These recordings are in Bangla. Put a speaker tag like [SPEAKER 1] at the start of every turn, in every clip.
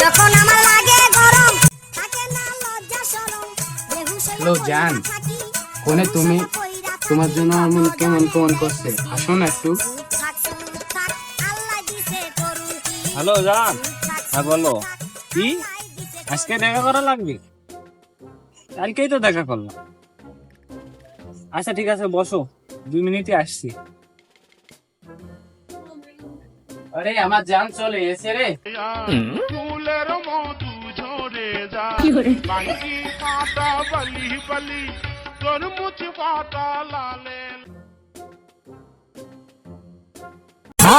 [SPEAKER 1] যখন আমার লাগে গরম থাকে না লজ্জা শরম বেহুশ
[SPEAKER 2] হ্যালো জান, কোনে তুমি? তোমার জন্য আমার কেমন কেমন করছে, আসো না একটু।
[SPEAKER 3] হ্যালো জান, হ্যাঁ বলো। কি আজকে দেখা করা লাগবে? কালকেই তো দেখা করলাম। আচ্ছা ঠিক আছে, বসো, 2 মিনিটে আসছি।
[SPEAKER 2] আরে আমার জান চলে এসে রে।
[SPEAKER 4] ফুলের মধু ঝরে যায় বাঙ্গি পাতা বলি বলি তোর মুছ পাতা লালে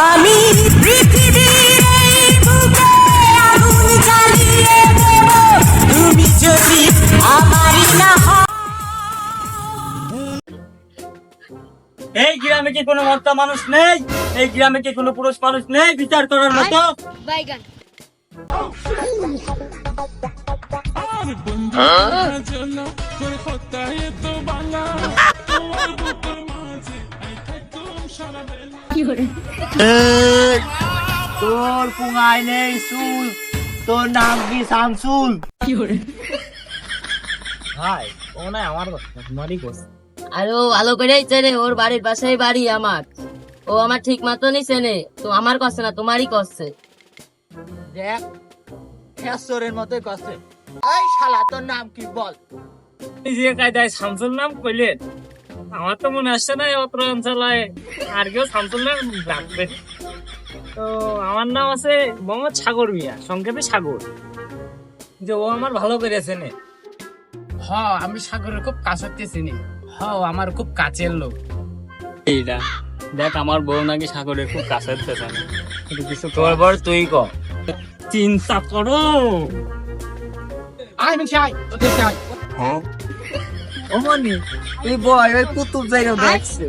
[SPEAKER 1] আমি পৃথিবীর এই বুকে আগুন জ্বালিয়ে দেব তুমি যদি আমারই না হও।
[SPEAKER 3] এই গ্রামে কি কোনো মর্তা মানুষ নেই? এই গ্রামে কি কোনো পুরুষ মানুষ নেই বিচার করার মতো?
[SPEAKER 1] বাইগান
[SPEAKER 3] তোর পুঙায় নেই চুল, তোর নাম কি শামসুল? ভাই ও না আমার তোমারই কথা।
[SPEAKER 5] আর ও ভালো করেই চেনে, ওর বাড়ির পাশেই বাড়ি আমার। ও আমার ঠিক মতনই চেনে, তো আমার করছে না, তোমারই করছে।
[SPEAKER 6] দেখ ফেসরের মতোই করছে। এই শালা তোর নাম কি বল?
[SPEAKER 3] এই যে কায়দায় শামসুল নাম কইলেন, আমার তো মনে আসছে না অত্র অঞ্চলায় আর কেউ শামসুল নাম রাখবে। তো আমার নাম আছে মোহাম্মদ সাগর মিয়া, সংক্ষেপে সাগর। যে ও আমার ভালো করে চেনে।
[SPEAKER 2] হ, আমি সাগরের খুব কাছের চিনি। হ, আমার খুব কাছের লোক।
[SPEAKER 3] এইটা দেখ, আমার বউ নাকি সাগরের খুব কাছের পেছনে। কিছু তোর বর তুই ক, চিন্তা করো।
[SPEAKER 2] আই মিন চাই তোদের চাই।
[SPEAKER 6] ওমনি তুই বয় ওই কুতুব জায়গা দেখছে।